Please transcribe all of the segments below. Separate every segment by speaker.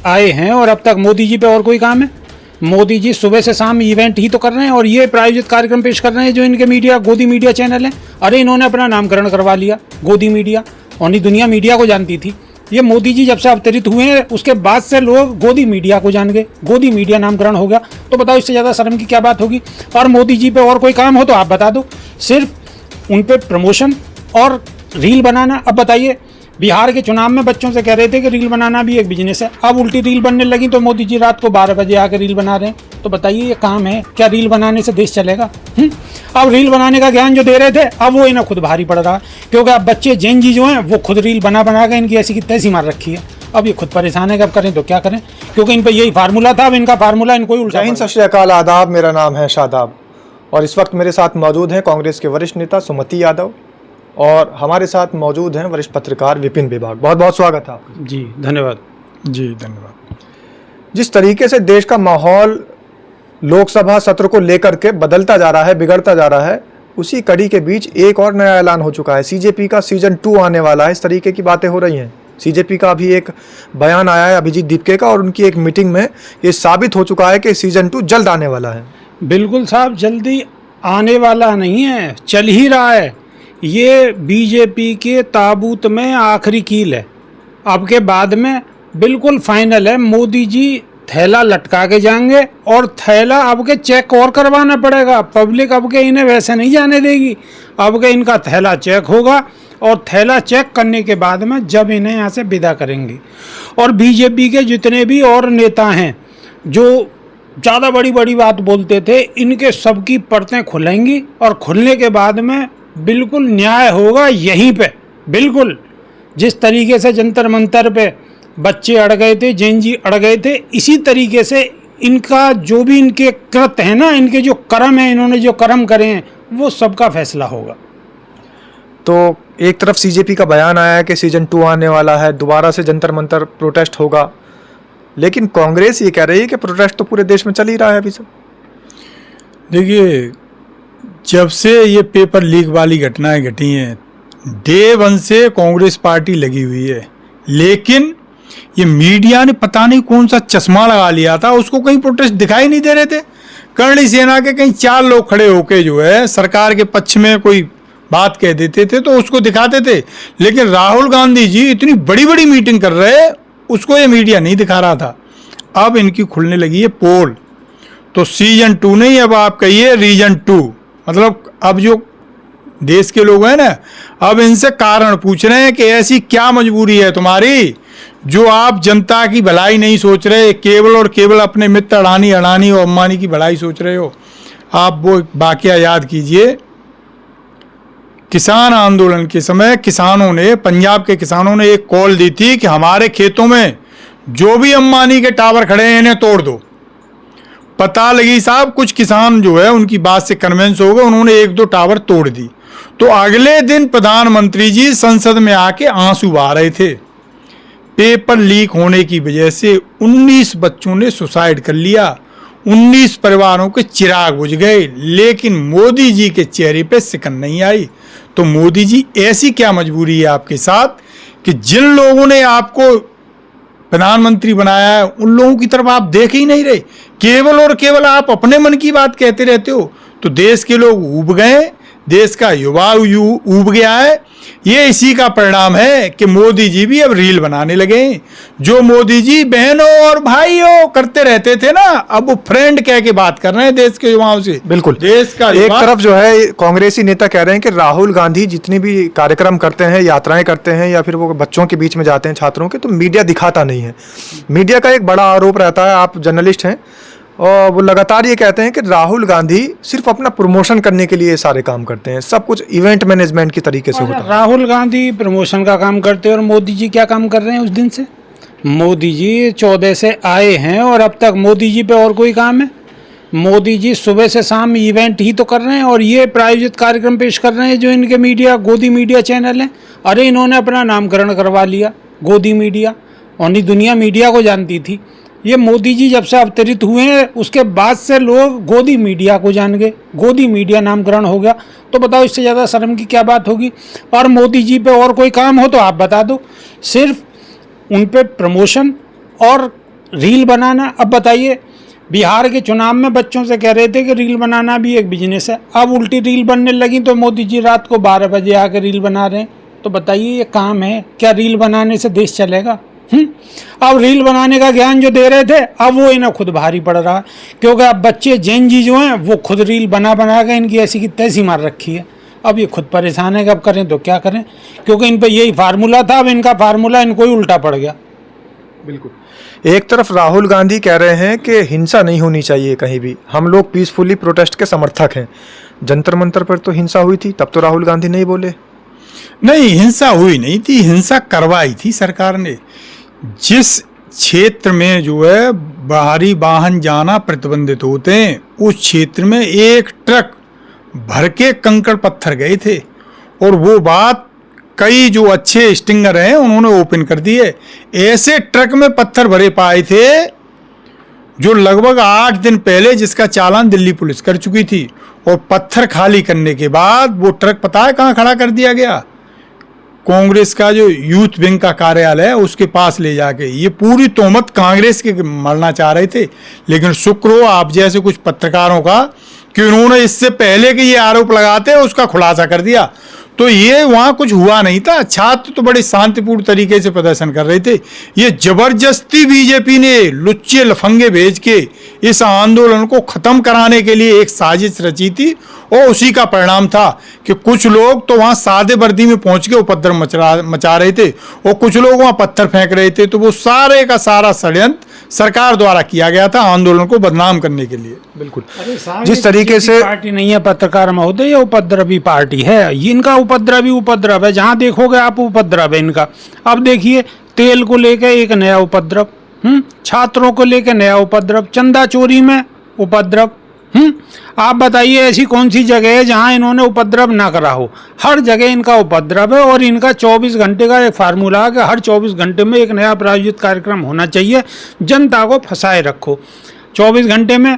Speaker 1: आए हैं और अब तक मोदी जी पे और कोई काम है? मोदी जी सुबह से शाम इवेंट ही तो कर रहे हैं और ये प्रायोजित कार्यक्रम पेश कर रहे हैं जो इनके मीडिया गोदी मीडिया चैनल है। अरे इन्होंने अपना नामकरण करवा लिया गोदी मीडिया, और दुनिया मीडिया को जानती थी। ये मोदी जी जब से अवतरित हुए हैं उसके बाद से लोग गोदी मीडिया को जान गए, गोदी मीडिया नामकरण हो गया। तो बताओ इससे ज़्यादा शर्म की क्या बात होगी? और मोदी जी पे और कोई काम हो तो आप बता दो, सिर्फ उन पे प्रमोशन और रील बनाना। अब बताइए, बिहार के चुनाव में बच्चों से कह रहे थे कि रील बनाना भी एक बिजनेस है, अब उल्टी रील बनने लगी तो मोदी जी रात को 12 बजे आकर रील बना रहे हैं। तो बताइए ये काम है क्या? रील बनाने से देश चलेगा? अब रील बनाने का ज्ञान जो दे रहे थे अब वो इन्हें खुद भारी पड़ रहा है, क्योंकि अब बच्चे जेन जी जो हैं वो खुद रील बना बना के इनकी ऐसी की तैसी मार रखी है। अब ये खुद परेशान है कि अब करें तो क्या करें, क्योंकि इन पर यही फार्मूला था, अब इनका फार्मूला इनको ही उल्टा।
Speaker 2: जय हिंद, सत श्री अकाल, आदाब। मेरा नाम है शादाब और इस वक्त मेरे साथ मौजूद हैं कांग्रेस के वरिष्ठ नेता सुमति यादव और हमारे साथ मौजूद हैं वरिष्ठ पत्रकार विपिन विभाग। बहुत बहुत स्वागत है आपका।
Speaker 1: जी धन्यवाद।
Speaker 2: जी धन्यवाद। जिस तरीके से देश का माहौल लोकसभा सत्र को लेकर के बदलता जा रहा है, बिगड़ता जा रहा है, उसी कड़ी के बीच एक और नया ऐलान हो चुका है। सीजेपी का सीजन 2 आने वाला है, इस तरीके की बातें हो रही हैं। सीजेपी का अभी एक बयान आया है अभिजीत दीपके का और उनकी एक मीटिंग में ये साबित हो चुका है कि सीजन 2 जल्द आने वाला है।
Speaker 1: बिल्कुल साहब, जल्दी आने वाला नहीं है, चल ही रहा है। ये बीजेपी के ताबूत में आखिरी कील है। अब के बाद में बिल्कुल फाइनल है, मोदी जी थैला लटका के जाएंगे और थैला अब के चेक और करवाना पड़ेगा। पब्लिक अब के इन्हें वैसे नहीं जाने देगी, अब के इनका थैला चेक होगा और थैला चेक करने के बाद में जब इन्हें यहाँ से विदा करेंगे। और बीजेपी के जितने भी और नेता हैं जो ज़्यादा बड़ी बड़ी बात बोलते थे, इनके सबकी परतें खुलेंगी और खुलने के बाद में बिल्कुल न्याय होगा यहीं पे। बिल्कुल जिस तरीके से जंतर मंतर पे बच्चे अड़ गए थे, जैन जी अड़ गए थे, इसी तरीके से इनका जो भी इनके कृत है ना, इनके जो कर्म है, इन्होंने जो कर्म करे हैं, वो सबका फैसला होगा।
Speaker 2: तो एक तरफ सीजेपी का बयान आया है कि सीजन 2 आने वाला है, दोबारा से जंतर मंतर प्रोटेस्ट होगा, लेकिन कांग्रेस ये कह रही है कि प्रोटेस्ट तो पूरे देश में चल ही रहा है अभी सब।
Speaker 3: देखिए, जब से ये पेपर लीक वाली घटनाएं घटी हैं, डे वन से कांग्रेस पार्टी लगी हुई है, लेकिन ये मीडिया ने पता नहीं कौन सा चश्मा लगा लिया था, उसको कहीं प्रोटेस्ट दिखाई नहीं दे रहे थे। करणी सेना के कहीं 4 लोग खड़े होके जो है सरकार के पक्ष में कोई बात कह देते थे तो उसको दिखाते थे, लेकिन राहुल गांधी जी इतनी बड़ी बड़ी मीटिंग कर रहे, उसको ये मीडिया नहीं दिखा रहा था। अब इनकी खुलने लगी है पोल, तो सीजन 2 नहीं, अब आप कहिए रीजन 2। मतलब अब जो देश के लोग हैं ना, अब इनसे कारण पूछ रहे हैं कि ऐसी क्या मजबूरी है तुम्हारी जो आप जनता की भलाई नहीं सोच रहे, केवल और केवल अपने मित्र अडानी और अंबानी की भलाई सोच रहे हो। आप वो वाकया याद कीजिए, किसान आंदोलन के समय किसानों ने, पंजाब के किसानों ने एक कॉल दी थी कि हमारे खेतों में जो भी अंबानी के टावर खड़े हैं इन्हें तोड़ दो। पता लगी साहब, कुछ किसान जो है उनकी बात से कन्विंस हो गए, उन्होंने 1-2 टावर तोड़ दी। तो अगले दिन प्रधानमंत्री जी संसद में आके आंसू बहा रहे थे। पेपर लीक होने की वजह से 19 बच्चों ने सुसाइड कर लिया, 19 परिवारों के चिराग बुझ गए, लेकिन मोदी जी के चेहरे पे सिकन नहीं आई। तो मोदी जी, ऐसी क्या मजबूरी है आपके साथ कि जिन लोगों ने आपको प्रधानमंत्री बनाया है उन लोगों की तरफ आप देख ही नहीं रहे, केवल और केवल आप अपने मन की बात कहते रहते हो। तो देश के लोग ऊब गए, देश का युवा ऊब गया है। ये इसी का परिणाम है कि मोदी जी भी अब रील बनाने लगे। जो मोदी जी बहनों और भाइयों करते रहते थे ना, अब वो फ्रेंड कह के बात कर रहे हैं देश के युवाओं से।
Speaker 2: बिल्कुल,
Speaker 3: देश का
Speaker 2: एक तरफ जो है कांग्रेसी नेता कह रहे हैं कि राहुल गांधी जितनी भी कार्यक्रम करते हैं, यात्राएं करते हैं या फिर वो बच्चों के बीच में जाते हैं, छात्रों के, तो मीडिया दिखाता नहीं है। मीडिया का एक बड़ा आरोप रहता है, आप जर्नलिस्ट हैं, और वो लगातार ये कहते हैं कि राहुल गांधी सिर्फ अपना प्रमोशन करने के लिए सारे काम करते हैं, सब कुछ इवेंट मैनेजमेंट की तरीके से होता है।
Speaker 1: राहुल गांधी प्रमोशन का काम करते हैं और मोदी जी क्या काम कर रहे हैं उस दिन से? मोदी जी 14 से आए हैं और अब तक मोदी जी पे और कोई काम है? मोदी जी सुबह से शाम इवेंट ही तो कर रहे हैं और ये प्रायोजित कार्यक्रम पेश कर रहे हैं जो इनके मीडिया गोदी मीडिया चैनल है। अरे इन्होंने अपना नामकरण करवा लिया गोदी मीडिया, और दुनिया मीडिया को जानती थी। ये मोदी जी जब से अवतरित हुए हैं उसके बाद से लोग गोदी मीडिया को जान गए, गोदी मीडिया नामकरण हो गया। तो बताओ इससे ज़्यादा शर्म की क्या बात होगी? और मोदी जी पे और कोई काम हो तो आप बता दो, सिर्फ उन पे प्रमोशन और रील बनाना, अब बताइए बिहार के चुनाव में बच्चों से कह रहे थे कि रील बनाना भी एक बिजनेस है, अब उल्टी रील बनने लगी तो मोदी जी रात को 12 बजे आकर रील बना रहे हैं। तो बताइए ये काम है क्या? रील बनाने से देश चलेगा? अब रील बनाने का ज्ञान जो दे रहे थे अब वो इन्हें खुद भारी पड़ रहा है, क्योंकि अब बच्चे जेन जी जो हैं वो खुद रील बना के इनकी ऐसी की तैसी मार रखी है। अब ये खुद परेशान है कि अब करें तो क्या करें, क्योंकि इन पर यही फार्मूला था, अब इनका फार्मूला इनको ही उल्टा पड़ गया।
Speaker 2: बिल्कुल। एक तरफ राहुल गांधी कह रहे हैं कि हिंसा नहीं होनी चाहिए कहीं भी, हम लोग पीसफुली प्रोटेस्ट के समर्थक हैं। जंतर मंतर पर तो हिंसा हुई थी, तब तो राहुल गांधी नहीं बोले।
Speaker 3: नहीं, हिंसा हुई नहीं थी, हिंसा करवाई थी सरकार ने। जिस क्षेत्र में जो है बाहरी वाहन जाना प्रतिबंधित होते हैं, उस क्षेत्र में एक ट्रक भर के कंकड़ पत्थर गए थे, और वो बात कई जो अच्छे स्टिंगर हैं उन्होंने ओपन कर दिए। ऐसे ट्रक में पत्थर भरे पाए थे जो लगभग 8 दिन पहले जिसका चालान दिल्ली पुलिस कर चुकी थी, और पत्थर खाली करने के बाद वो ट्रक पता है कहाँ खड़ा कर दिया गया? कांग्रेस का जो यूथ विंग का कार्यालय है उसके पास ले जाके। ये पूरी तोहमत कांग्रेस के मरना चाह रहे थे, लेकिन शुक्र हो आप जैसे कुछ पत्रकारों का कि उन्होंने इससे पहले कि ये आरोप लगाते उसका खुलासा कर दिया। तो ये वहाँ कुछ हुआ नहीं था, छात्र तो बड़े शांतिपूर्ण तरीके से प्रदर्शन कर रहे थे। ये जबरदस्ती बीजेपी ने लुच्चे लफंगे भेज के इस आंदोलन को खत्म कराने के लिए एक साजिश रची थी, और उसी का परिणाम था कि कुछ लोग तो वहाँ सादे वर्दी में पहुँच के उपद्रव मचा रहे थे, और कुछ लोग वहाँ पत्थर फेंक रहे थे। तो वो सारे का सारा षड्यंत्र सरकार द्वारा किया गया था आंदोलन को बदनाम करने के लिए।
Speaker 2: बिल्कुल। जिस तरीके से
Speaker 1: पार्टी नहीं है पत्रकार महोदय, ये उपद्रवी पार्टी है, इनका उपद्रव है, जहां देखोगे आप उपद्रव है इनका। अब देखिए तेल को लेकर एक नया उपद्रव, छात्रों को लेकर नया उपद्रव, चंदा चोरी में उपद्रव। आप बताइए ऐसी कौन सी जगह है जहां इन्होंने उपद्रव ना करा हो? हर जगह इनका उपद्रव है, और इनका 24 घंटे का एक फार्मूला है कि हर 24 घंटे में एक नया प्रायोजित कार्यक्रम होना चाहिए, जनता को फंसाए रखो। 24 घंटे में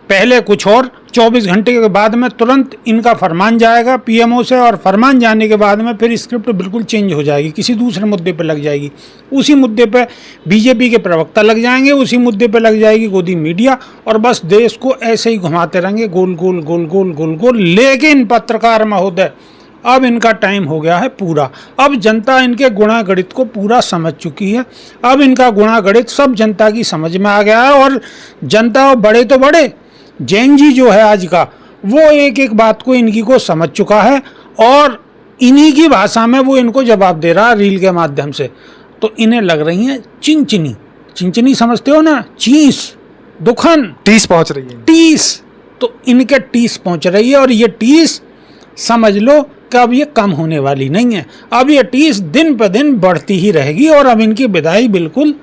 Speaker 1: पहले कुछ और, 24 घंटे के बाद में तुरंत इनका फरमान जाएगा पीएमओ से, और फरमान जाने के बाद में फिर स्क्रिप्ट बिल्कुल चेंज हो जाएगी, किसी दूसरे मुद्दे पर लग जाएगी। उसी मुद्दे पर बीजेपी के प्रवक्ता लग जाएंगे, उसी मुद्दे पर लग जाएगी गोदी मीडिया, और बस देश को ऐसे ही घुमाते रहेंगे गोल गोल गोल गोल गोल गोल। लेकिन पत्रकार महोदय अब इनका टाइम हो गया है पूरा। अब जनता इनके गुणा गणित को पूरा समझ चुकी है। अब इनका गुणा गणित सब जनता की समझ में आ गया है, और जनता बड़े तो बड़े जैन जी जो है आज का, वो एक एक बात को इनकी को समझ चुका है, और इन्हीं की भाषा में वो इनको जवाब दे रहा है रील के माध्यम से। तो इन्हें लग रही है चिंचनी, चिंचनी समझते हो ना, चीस, दुखन,
Speaker 2: टीस पहुंच रही है,
Speaker 1: टीस। तो इनके टीस पहुंच रही है, और ये टीस समझ लो कि अब ये कम होने वाली नहीं है। अब ये टीस दिन पर दिन बढ़ती ही रहेगी, और अब इनकी विदाई बिल्कुल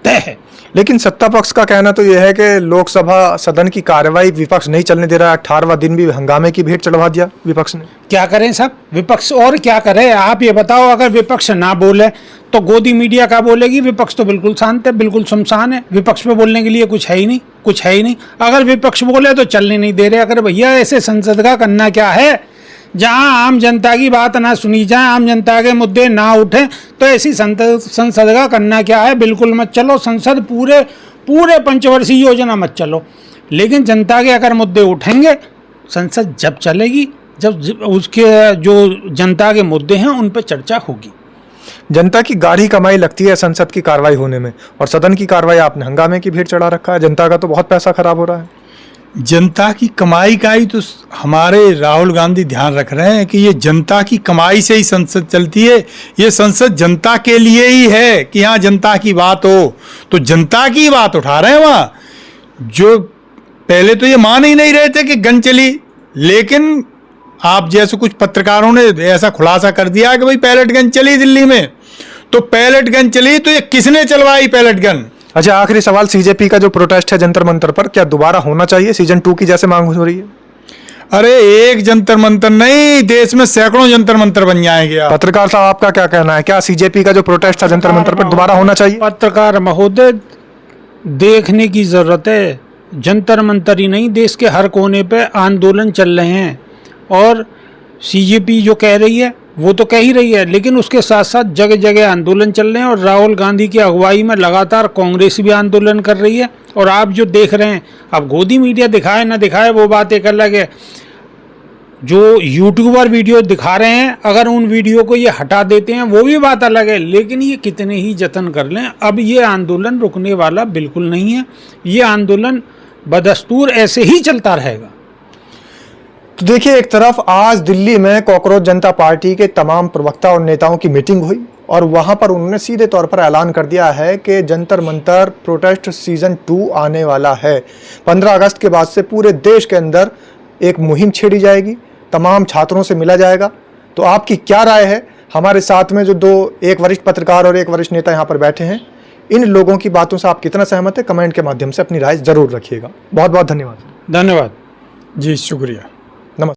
Speaker 1: तय है।
Speaker 2: लेकिन सत्ता पक्ष का कहना तो यह है कि लोकसभा सदन की कार्रवाई विपक्ष नहीं चलने दे रहा है। 18वां दिन भी हंगामे की भेंट चढ़वा दिया विपक्ष ने।
Speaker 1: क्या करें सब विपक्ष, और क्या करे? आप ये बताओ, अगर विपक्ष ना बोले तो गोदी मीडिया क्या बोलेगी? विपक्ष तो बिल्कुल शांत है, बिल्कुल शमशान है, विपक्ष पे बोलने के लिए कुछ है ही नहीं, कुछ है ही नहीं। अगर विपक्ष बोले तो चलने नहीं दे रहे। अगर भैया ऐसे संसद का करना क्या है जहां आम जनता की बात ना सुनी जाए, आम जनता के मुद्दे ना उठे, तो ऐसी संसद का करना क्या है? बिल्कुल मत चलो संसद, पूरे पंचवर्षीय योजना मत चलो। लेकिन जनता के अगर मुद्दे उठेंगे, संसद जब चलेगी जब उसके जो जनता के मुद्दे हैं उन पर चर्चा होगी।
Speaker 2: जनता की गाढ़ी कमाई लगती है संसद की कार्रवाई होने में, और सदन की कार्रवाई आपने हंगामे की भेंट चढ़ा रखा है। जनता का तो बहुत पैसा खराब हो रहा है।
Speaker 3: जनता की कमाई का ही तो हमारे राहुल गांधी ध्यान रख रहे हैं कि ये जनता की कमाई से ही संसद चलती है। ये संसद जनता के लिए ही है कि यहाँ जनता की बात हो, तो जनता की बात उठा रहे हैं वहाँ। जो पहले तो ये मान ही नहीं रहे थे कि गन चली, लेकिन आप जैसे कुछ पत्रकारों ने ऐसा खुलासा कर दिया कि भाई पैलेट गन चली दिल्ली में। तो पैलेट गन चली तो ये किसने चलवाई पैलेट गन?
Speaker 2: अच्छा, आखिरी सवाल, सीजेपी का जो प्रोटेस्ट है जंतर मंतर पर, क्या दोबारा होना चाहिए? सीजन 2 की जैसे मांग हो रही है।
Speaker 3: अरे एक जंतर मंतर नहीं, देश में सैकड़ों जंतर मंतर बन जाएंगे।
Speaker 2: पत्रकार साहब आपका क्या कहना है, क्या सीजेपी का जो प्रोटेस्ट था जंतर मंतर पर दोबारा होना चाहिए?
Speaker 1: पत्रकार महोदय देखने की जरूरत है, जंतर मंतर ही नहीं, देश के हर कोने पे आंदोलन चल रहे हैं, और सीजेपी जो कह रही है वो तो कह ही रही है, लेकिन उसके साथ साथ जगह जगह आंदोलन चल रहे हैं और राहुल गांधी की अगुवाई में लगातार कांग्रेस भी आंदोलन कर रही है। और आप जो देख रहे हैं, अब गोदी मीडिया दिखाए ना दिखाए वो बात एक अलग है, जो यूट्यूबर वीडियो दिखा रहे हैं अगर उन वीडियो को ये हटा देते हैं वो भी बात अलग है, लेकिन ये कितने ही जतन कर लें, अब ये आंदोलन रुकने वाला बिल्कुल नहीं है। ये आंदोलन बदस्तूर ऐसे ही चलता रहेगा।
Speaker 2: तो देखिए, एक तरफ आज दिल्ली में कॉकरोच जनता पार्टी के तमाम प्रवक्ता और नेताओं की मीटिंग हुई और वहां पर उन्होंने सीधे तौर पर ऐलान कर दिया है कि जंतर मंतर प्रोटेस्ट सीजन 2 आने वाला है। 15 अगस्त के बाद से पूरे देश के अंदर एक मुहिम छेड़ी जाएगी, तमाम छात्रों से मिला जाएगा। तो आपकी क्या राय है? हमारे साथ में जो एक वरिष्ठ पत्रकार और एक वरिष्ठ नेता यहाँ पर बैठे हैं, इन लोगों की बातों से आप कितना सहमत है? कमेंट के माध्यम से अपनी राय जरूर रखिएगा। बहुत बहुत धन्यवाद।
Speaker 1: धन्यवाद
Speaker 3: जी, शुक्रिया।